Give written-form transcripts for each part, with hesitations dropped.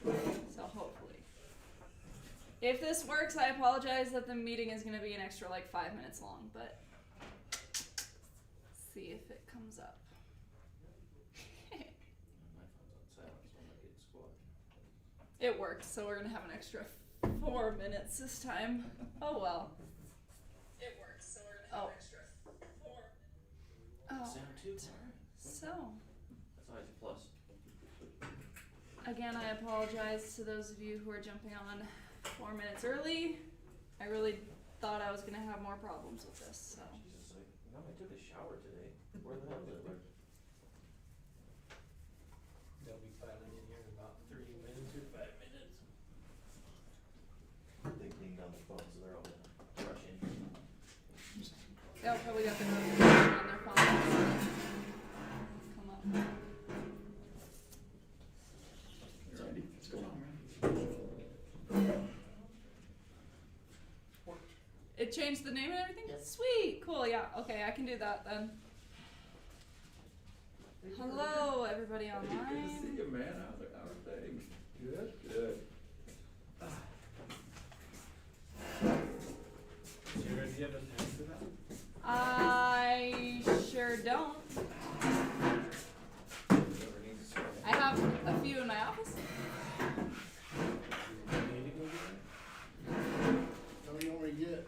So hopefully. If this works, I apologize that the meeting is going to be an extra like 5 minutes long, but see if it comes up. My phone's on silent, so I'm not getting squat. It worked, so we're going to have an extra 4 minutes this time. Oh well. It works, so we're going to have an extra 4 minutes. Oh. Sound too? So, That's always a plus. again, I apologize to those of you who are jumping on 4 minutes early. I really thought I was going to have more problems with this, so. Jesus, I took a shower today. Where the hell did it? They'll be filing in here in about 3 minutes or 5 minutes. They cleaned down the phone, so they're all gonna rush in. They all probably got the notification on their phone. Come up. Sorry, what's going on? It changed the name and everything? Yep. Sweet, cool, yeah, okay, I can do that then. Hello, everybody Good to online. see you, man. How's things? Good? Good. So you ready to give us an answer now? I sure don't. Whoever needs to start. I have a few in my office. You need to go get No, you only get.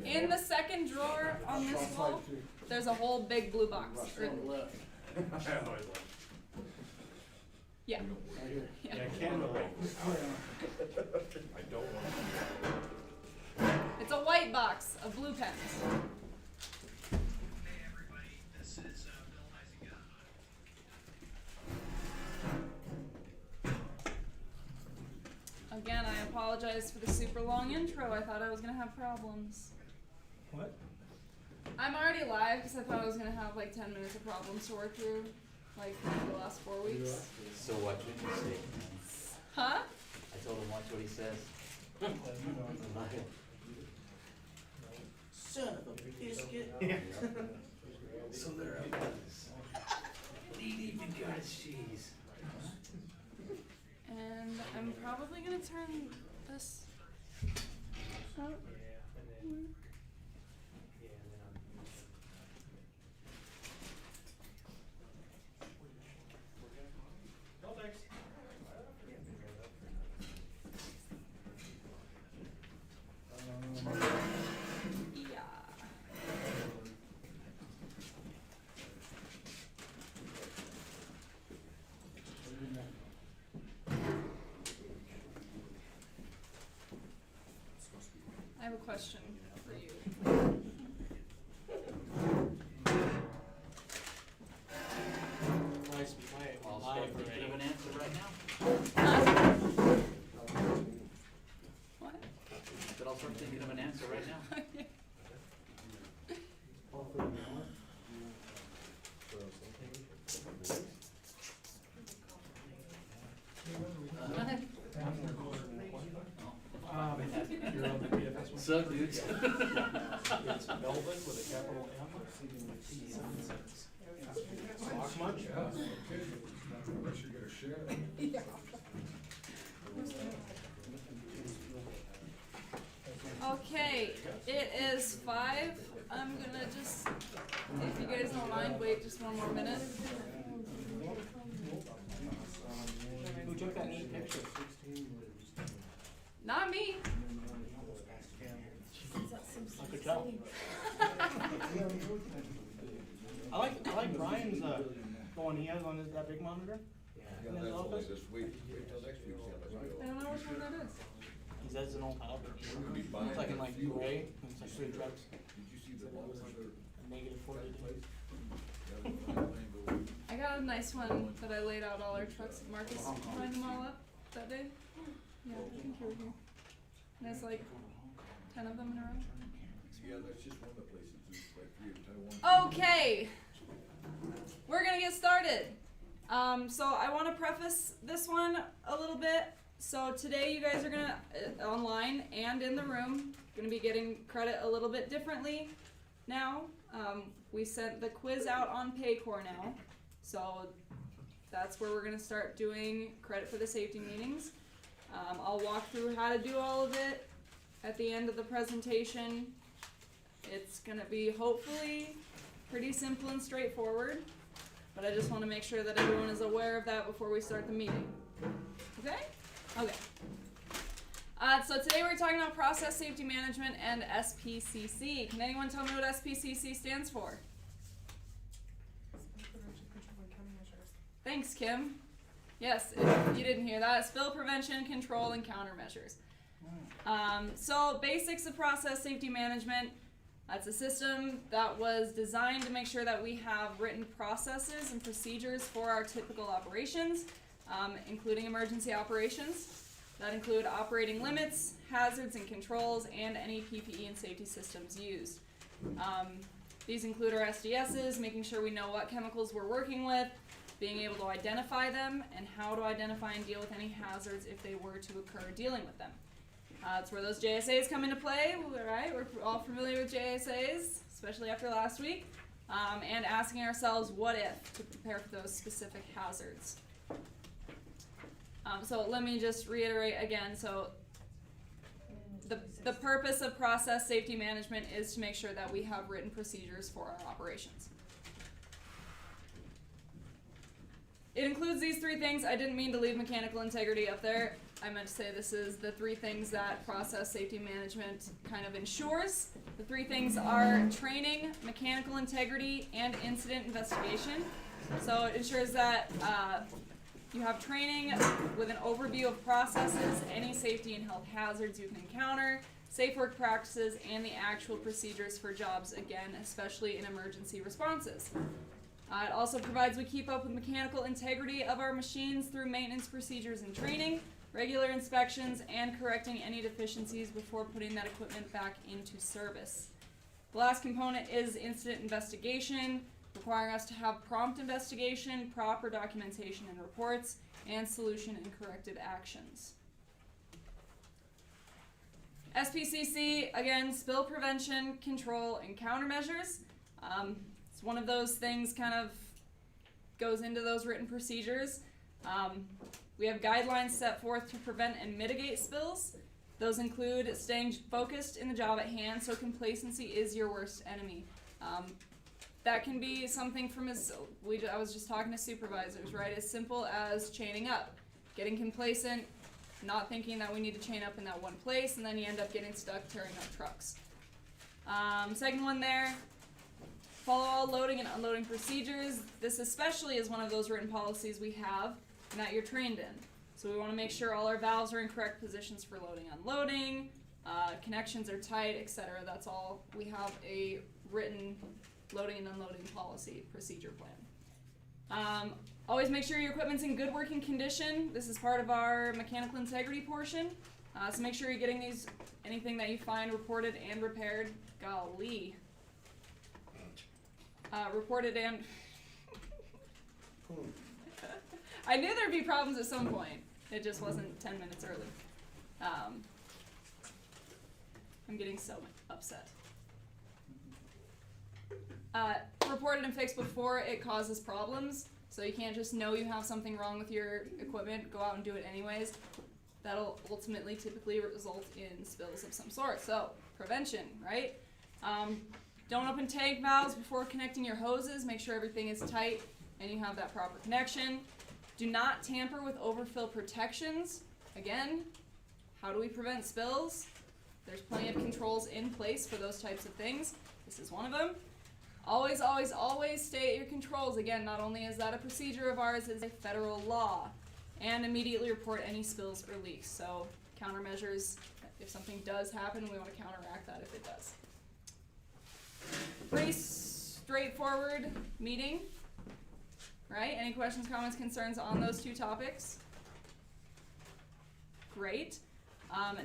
In the second drawer on this wall, there's a whole big blue box. Or- On the left, I always like. yeah. right here. it? Yeah. Yeah, candle. I don't want It's a white box of blue pens. Hey everybody, this is Bill Heisinger. Again, I apologize for the super long intro. I thought I was gonna have problems. What? I'm already live because I thought I was gonna have like 10 minutes of problems to work through, like for the last 4 weeks. So what did you say? Huh? I told him watch what he says. Son of a biscuit. So there I was. Need even cottage cheese. And I'm probably gonna turn this up. Yeah, and then. Yeah, and then No thanks. Yeah. I have a question for you. Nice to play. I'll start thinking of an answer right now. What? But I'll start thinking of an answer right now. So dudes. It's Melvin with a capital M. Sock munch? Unless you're gonna share it. Okay, it is 5. I'm gonna just, if you guys don't mind, wait just 1 more minute. Who took that neat picture? Not me. I could tell. I like Brian's the one he has on his, that big monitor. Yeah, In his that's only office? this week. Wait till next week, see how that's I going. don't know which one that is. He says it's an old Albert. We're gonna be buying It's like in a like few. gray, and it's like 3 trucks. Did you see the Said it was boxes like that are? a negative 40 degrees. I got a nice one that I laid out all our trucks. Marcus lined them all up that day. Yeah, I think you were here. And there's like 10 of them in a row. Yeah, that's just one of the places, there's like 3 in Taiwan. Okay, we're gonna get started. So I want to preface this one a little bit. So today you guys are gonna, online and in the room, gonna be getting credit a little bit differently now. We sent the quiz out on PayCore now. So that's where we're gonna start doing credit for the safety meetings. I'll walk through how to do all of it at the end of the presentation. It's gonna be hopefully pretty simple and straightforward, but I just wanna make sure that everyone is aware of that before we start the meeting. Okay? Okay. So today we're talking about process safety management and SPCC. Can anyone tell me what SPCC stands for? Thanks, Kim. Yes, if you didn't hear that, spill prevention, control, and countermeasures. So basics of process safety management. That's a system that was designed to make sure that we have written processes and procedures for our typical operations, including emergency operations. That include operating limits, hazards and controls, and any PPE and safety systems used. These include our SDSs, making sure we know what chemicals we're working with, being able to identify them, and how to identify and deal with any hazards if they were to occur dealing with them. That's where those JSAs come into play, right? We're all familiar with JSAs, especially after last week, and asking ourselves what if to prepare for those specific hazards. So let me just reiterate again. So the purpose of process safety management is to make sure that we have written procedures for our operations. It includes these three things. I didn't mean to leave mechanical integrity up there. I meant to say this is the three things that process safety management kind of ensures. The three things are training, mechanical integrity, and incident investigation. So it ensures that you have training with an overview of processes, any safety and health hazards you can encounter, safe work practices, and the actual procedures for jobs, again, especially in emergency responses. It also provides we keep up with mechanical integrity of our machines through maintenance procedures and training, regular inspections, and correcting any deficiencies before putting that equipment back into service. The last component is incident investigation, requiring us to have prompt investigation, proper documentation and reports, and solution and corrective actions. SPCC, again, spill prevention, control, and countermeasures. It's one of those things kind of goes into those written procedures. We have guidelines set forth to prevent and mitigate spills. Those include staying focused in the job at hand, so complacency is your worst enemy. That can be something from I was just talking to supervisors, right? As simple as chaining up, getting complacent, not thinking that we need to chain up in that one place, and then you end up getting stuck tearing up trucks. Second one there, follow all loading and unloading procedures. This especially is one of those written policies we have and that you're trained in. So we want to make sure all our valves are in correct positions for loading, unloading, connections are tight, etc. That's all. We have a written loading and unloading policy procedure plan. Always make sure your equipment's in good working condition. This is part of our mechanical integrity portion. So make sure you're getting anything that you find reported and repaired. Golly. Reported and I knew there'd be problems at some point. It just wasn't 10 minutes early. I'm getting so upset. Reported and fixed before it causes problems. So you can't just know you have something wrong with your equipment, go out and do it anyways. That'll ultimately typically result in spills of some sort. So prevention, right? Don't open tank valves before connecting your hoses. Make sure everything is tight and you have that proper connection. Do not tamper with overfill protections. Again, how do we prevent spills? There's plenty of controls in place for those types of things. This is one of them. Always, always, always stay at your controls. Again, not only is that a procedure of ours, it's a federal law. And immediately report any spills or leaks. So countermeasures, if something does happen, we want to counteract that if it does. Pretty straightforward meeting, right? Any questions, comments, concerns on those two topics? Great.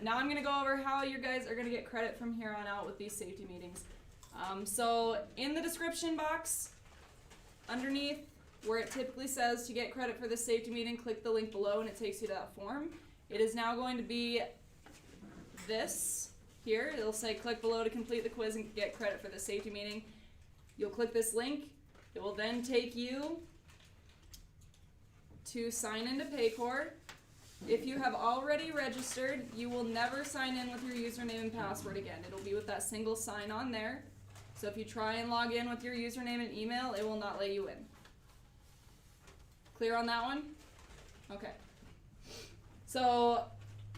Now I'm going to go over how you guys are going to get credit from here on out with these safety meetings. So in the description box, underneath where it typically says to get credit for this safety meeting, click the link below and it takes you to that form. It is now going to be this here. It'll say click below to complete the quiz and get credit for the safety meeting. You'll click this link. It will then take you to sign into PayCore. If you have already registered, you will never sign in with your username and password again. It'll be with that single sign on there. So if you try and log in with your username and email, it will not let you in. Clear on that one? Okay. So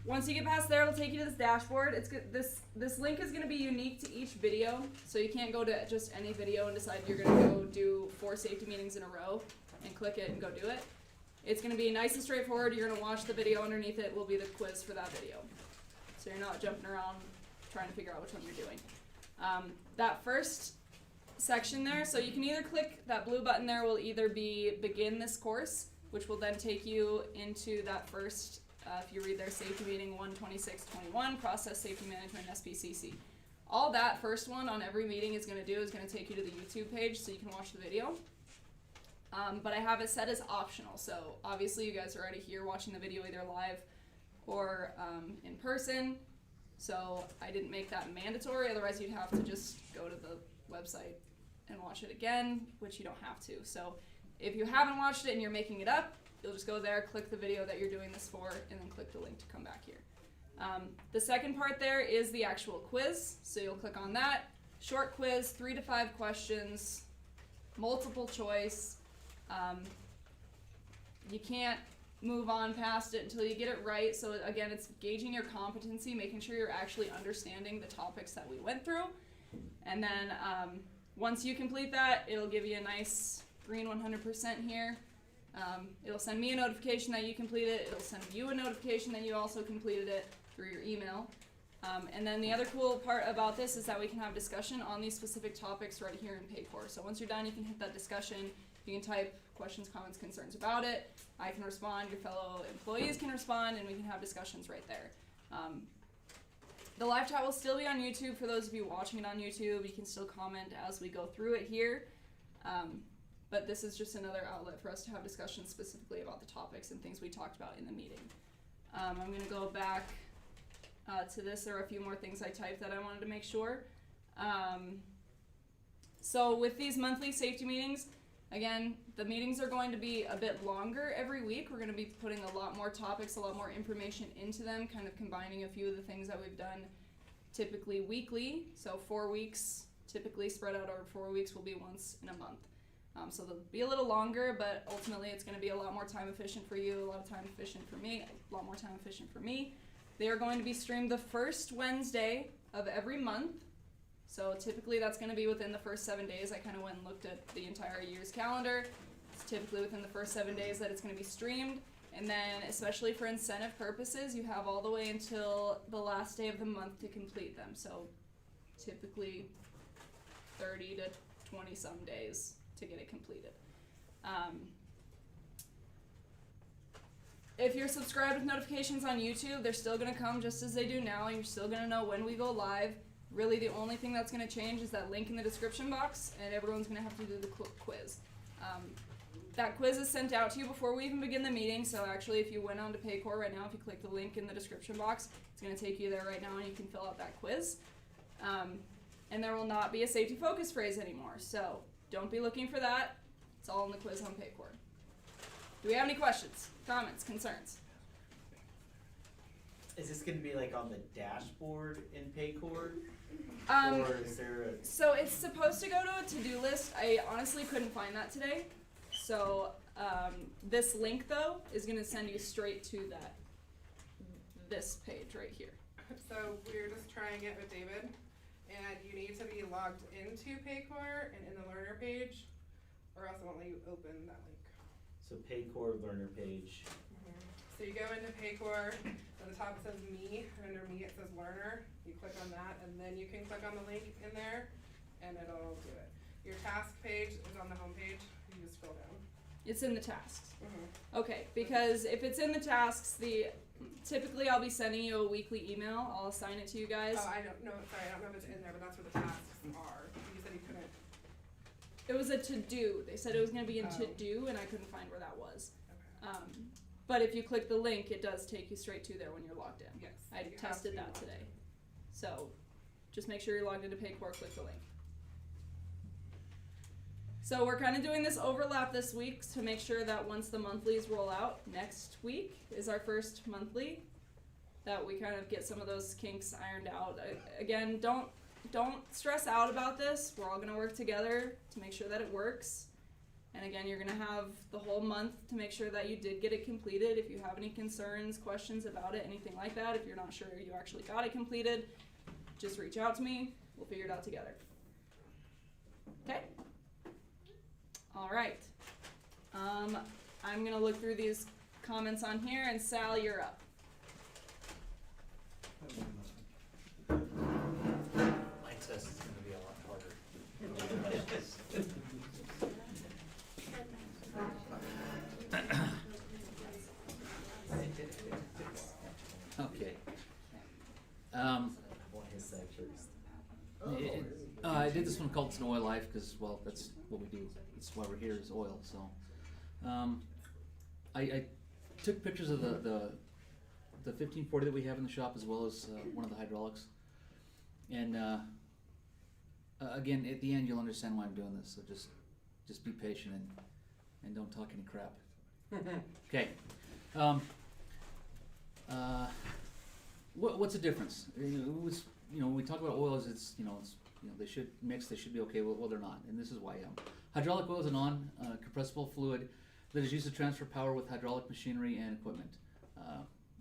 once you get past there, it'll take you to this dashboard. This link is going to be unique to each video, so you can't go to just any video and decide you're going to go do 4 safety meetings in a row and click it and go do it. It's going to be nice and straightforward. You're going to watch the video. Underneath it will be the quiz for that video, so you're not jumping around trying to figure out which one you're doing. That first section there, so you can either click that blue button there, will either be begin this course, which will then take you into that first, if you read their safety meeting 12621, process safety management SPCC. All that first one on every meeting is going to do is going to take you to the YouTube page so you can watch the video. But I have it set as optional, so obviously you guys are already here watching the video either live or in person. So I didn't make that mandatory, otherwise you'd have to just go to the website and watch it again, which you don't have to. So if you haven't watched it and you're making it up, you'll just go there, click the video that you're doing this for, and then click the link to come back here. The second part there is the actual quiz, so you'll click on that. Short quiz, 3 to 5 questions, multiple choice. You can't move on past it until you get it right. So again, it's gauging your competency, making sure you're actually understanding the topics that we went through. And then once you complete that, it'll give you a nice green 100% here. It'll send me a notification that you completed it. It'll send you a notification that you also completed it through your email. And then the other cool part about this is that we can have discussion on these specific topics right here in PayCore. So once you're done, you can hit that discussion. You can type questions, comments, concerns about it. I can respond, your fellow employees can respond, and we can have discussions right there. The live chat will still be on YouTube for those of you watching it on YouTube. You can still comment as we go through it here. But this is just another outlet for us to have discussions specifically about the topics and things we talked about in the meeting. I'm going to go back to this. There are a few more things I typed that I wanted to make sure. So with these monthly safety meetings, again, the meetings are going to be a bit longer every week. We're going to be putting a lot more topics, a lot more information into them, kind of combining a few of the things that we've done typically weekly. So 4 weeks, typically spread out over 4 weeks, will be once in a month. So they'll be a little longer, but ultimately it's going to be a lot more time efficient for you, a lot of time efficient for me, a lot more time efficient for me. They are going to be streamed the first Wednesday of every month. So typically that's going to be within the first 7 days. I kind of went and looked at the entire year's calendar. It's typically within the first 7 days that it's going to be streamed. And then especially for incentive purposes, you have all the way until the last day of the month to complete them. So typically 30 to 20 some days to get it completed. If you're subscribed with notifications on YouTube, they're still going to come just as they do now. You're still going to know when we go live. Really, the only thing that's going to change is that link in the description box, and everyone's going to have to do the quiz. That quiz is sent out to you before we even begin the meeting, so actually if you went on to PayCore right now, if you click the link in the description box, it's going to take you there right now and you can fill out that quiz. And there will not be a safety focus phrase anymore, so don't be looking for that. It's all in the quiz on PayCore. Do we have any questions, comments, concerns? Is this going to be like on the dashboard in PayCore? Or is there a... So it's supposed to go to a to-do list. I honestly couldn't find that today. So this link though is going to send you straight to this page right here. So we're just trying it with David, and you need to be logged into PayCore and in the learner page, or else it won't let you open that link. So PayCore learner page. So you go into PayCore, at the top it says me, and under me it says learner. You click on that, and then you can click on the link in there, and it'll do it. Your task page is on the home page. You just scroll down. It's in the tasks. Okay, because if it's in the tasks, typically I'll be sending you a weekly email. I'll assign it to you guys. Oh, I don't know. Sorry, I don't know if it's in there, but that's where the tasks are. You said you couldn't. It was a to-do. They said it was going to be in Oh. to-do, and I couldn't find where that was. Okay. But if you click the link, it does take you straight to there when you're logged in. Yes. I you have tested to that log today. in. So just make sure you're logged into PayCore, click the link. So we're kind of doing this overlap this week to make sure that once the monthlies roll out, next week is our first monthly, that we kind of get some of those kinks ironed out. Again, don't stress out about this. We're all going to work together to make sure that it works. And again, you're going to have the whole month to make sure that you did get it completed. If you have any concerns, questions about it, anything like that, if you're not sure you actually got it completed, just reach out to me. We'll figure it out together. Okay? All right. I'm going to look through these comments on here, and Sal, you're up. My test is gonna be a lot harder. Okay. I did this one called It's an Oil Life because, well, that's what we do. That's why we're here is oil. So, I took pictures of the 1540 that we have in the shop as well as one of the hydraulics. And again, at the end, you'll understand why I'm doing this. So just be patient and don't talk any crap. Okay. What's the difference? When we talk about oils, they should mix. They should be okay. Well, they're not, and this is why. Hydraulic oil is a non-compressible fluid that is used to transfer power with hydraulic machinery and equipment.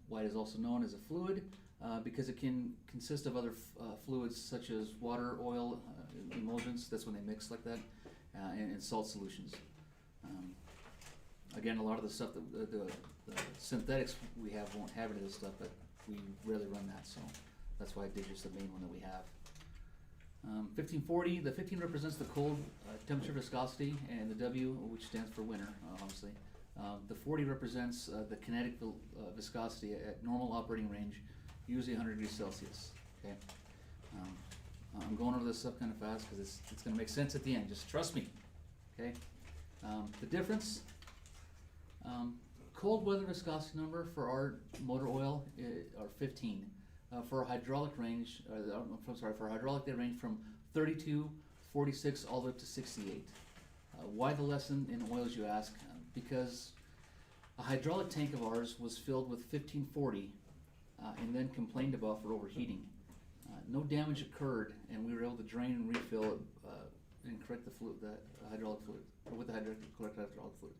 Why it is also known as a fluid because it can consist of other fluids such as water, oil, emulsions. That's when they mix like that, and salt solutions. Again, a lot of the stuff that the synthetics we have won't have any of this stuff, but we rarely run that, so that's why I did just the main one that we have. 1540, the 15 represents the cold temperature viscosity, and the W, which stands for winter, obviously. The 40 represents the kinetic viscosity at normal operating range, usually 100 degrees Celsius. Okay, I'm going over this stuff kind of fast because it's going to make sense at the end. Just trust me. Okay, the difference. Cold weather viscosity number for our motor oil are 15. For a hydraulic range, for a hydraulic they range from 32, 46, all the way up to 68. Why the lesson in oils, you ask? Because a hydraulic tank of ours was filled with 1540 and then complained about for overheating. No damage occurred, and we were able to drain and refill it and correct the hydraulic fluid, or with the correct hydraulic fluid.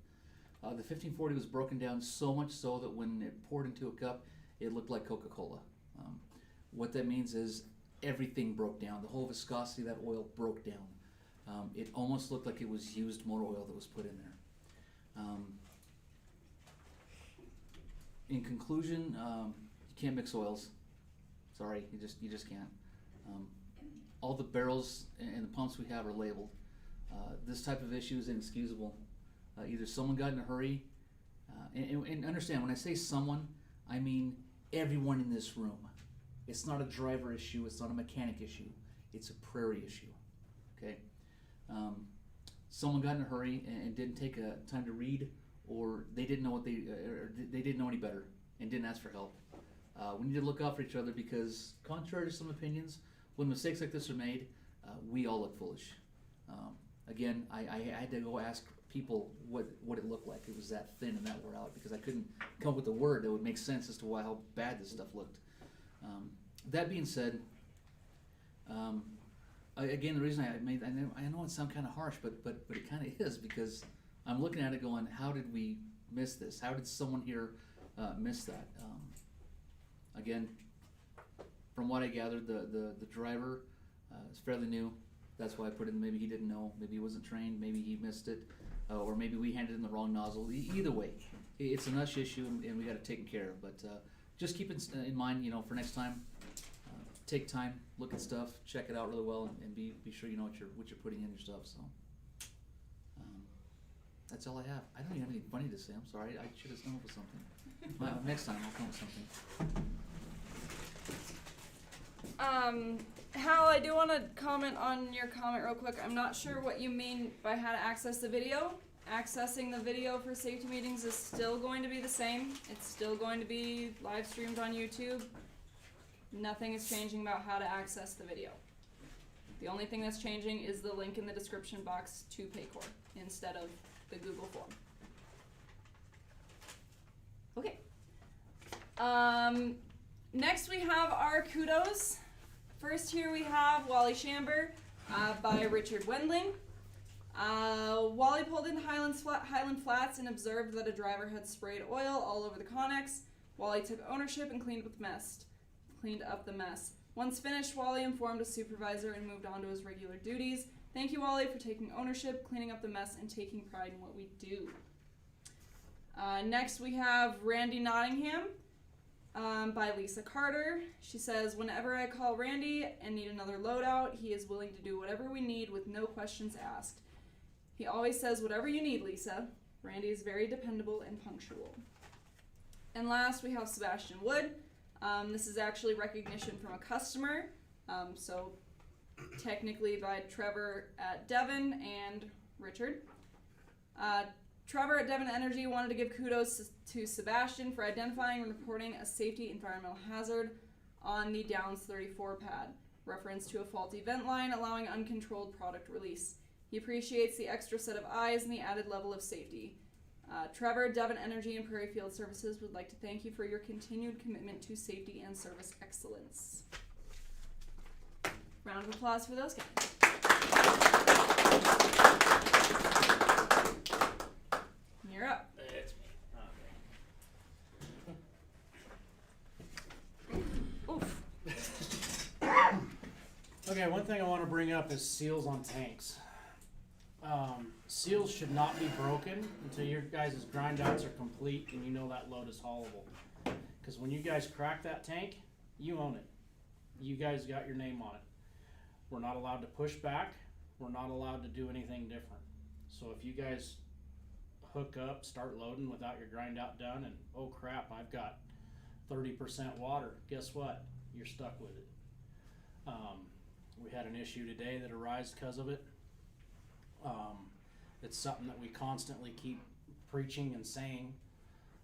The 1540 was broken down so much so that when it poured into a cup, it looked like Coca-Cola. What that means is everything broke down. The whole viscosity of that oil broke down. It almost looked like it was used motor oil that was put in there. In conclusion, you can't mix oils. Sorry, you just can't. All the barrels and the pumps we have are labeled. This type of issue is inexcusable. Either someone got in a hurry, and understand, when I say someone, I mean everyone in this room. It's not a driver issue, it's not a mechanic issue, it's a prairie issue, okay? Someone got in a hurry and didn't take time to read, or they didn't know they didn't know any better and didn't ask for help. We need to look out for each other because, contrary to some opinions, when mistakes like this are made, we all look foolish. Again, I had to go ask people what it looked like. It was that thin and that wore out because I couldn't come up with a word that would make sense as to how bad this stuff looked. That being said, again, the reason I know it sounds kind of harsh, but it kind of is because I'm looking at it going, how did we miss this? How did someone here miss that? Again, from what I gathered, the driver is fairly new. That's why I put in, maybe he didn't know, maybe he wasn't trained, maybe he missed it, or maybe we handed in the wrong nozzle. Either way, it's an us issue and we got to take care of. But just keep it in mind, for next time. Take time, look at stuff, check it out really well, and be sure you know what you're putting in your stuff. So that's all I have. I don't even have anything funny to say. I'm sorry. I should have come up with something. Next time I'll come up with something. Hal, I do want to comment on your comment real quick. I'm not sure what you mean by how to access the video. Accessing the video for safety meetings is still going to be the same. It's still going to be live streamed on YouTube. Nothing is changing about how to access the video. The only thing that's changing is the link in the description box to PayCore instead of the Google form. Okay. Next we have our Kudos. First here we have Wally Chamber by Richard Wendling. Wally pulled into Highland Flats and observed that a driver had sprayed oil all over the Connex. Wally took ownership and cleaned up the mess. Once finished, Wally informed a supervisor and moved on to his regular duties. Thank you, Wally, for taking ownership, cleaning up the mess, and taking pride in what we do. Next we have Randy Nottingham by Lisa Carter. She says, whenever I call Randy and need another loadout, he is willing to do whatever we need with no questions asked. He always says, whatever you need, Lisa. Randy is very dependable and punctual. And last, we have Sebastian Wood. This is actually recognition from a customer. So technically by Trevor at Devon and Richard. Trevor at Devon Energy wanted to give kudos to Sebastian for identifying and reporting a safety environmental hazard on the Downs 34 pad, reference to a faulty vent line allowing uncontrolled product release. He appreciates the extra set of eyes and the added level of safety. Trevor, Devon Energy, and Prairie Field Services would like to thank you for your continued commitment to safety and service excellence. Round of applause for those guys. You're up. It's me. Oof. Okay, one thing I want to bring up is seals on tanks. Seals should not be broken until your guys' grind outs are complete and you know that load is haulable. Because when you guys crack that tank, you own it. You guys got your name on it. We're not allowed to push back. We're not allowed to do anything different. So if you guys hook up, start loading without your grind out done, and oh crap, I've got 30% water, guess what? You're stuck with it. We had an issue today that arose because of it. It's something that we constantly keep preaching and saying.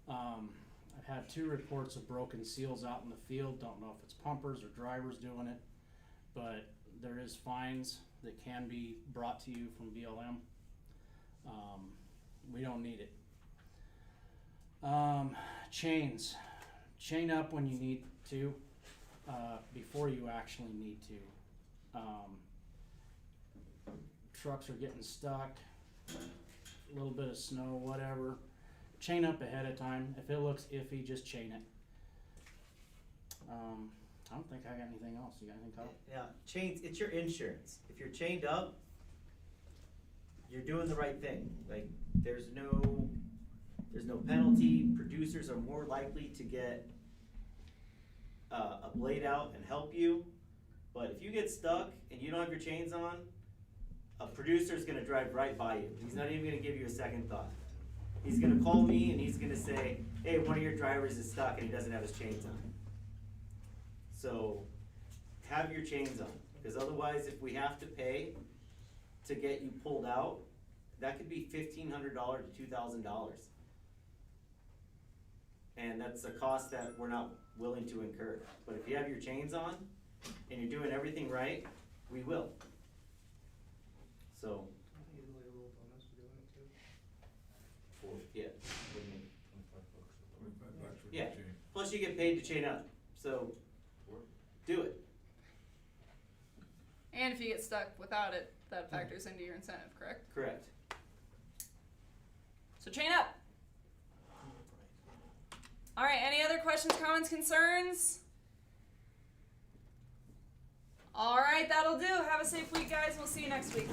I've had 2 reports of broken seals out in the field. Don't know if it's pumpers or drivers doing it, but there is fines that can be brought to you from BLM. We don't need it. Chains. Chain up when you need to, before you actually need to. Trucks are getting stuck, a little bit of snow, whatever. Chain up ahead of time. If it looks iffy, just chain it. I don't think I got anything else. You got anything, Kyle? Yeah, chains, it's your insurance. If you're chained up, you're doing the right thing. Like, there's no penalty. Producers are more likely to get a blade out and help you. But if you get stuck and you don't have your chains on, a producer's gonna drive right by you. He's not even gonna give you a second thought. He's gonna call me and he's gonna say, hey, one of your drivers is stuck and he doesn't have his chains on. So have your chains on, because otherwise if we have to pay to get you pulled out, that could be $1,500 to $2,000. And that's a cost that we're not willing to incur. But if you have your chains on and you're doing everything right, we will. So, yeah, what do you mean? $25 for the Yeah. chain. Plus you get paid to chain up, so do it. And if you get stuck without it, that factors into your incentive, correct? Correct. So chain up. All right, any other questions, comments, concerns? All right, that'll do. Have a safe week, guys. We'll see you next week.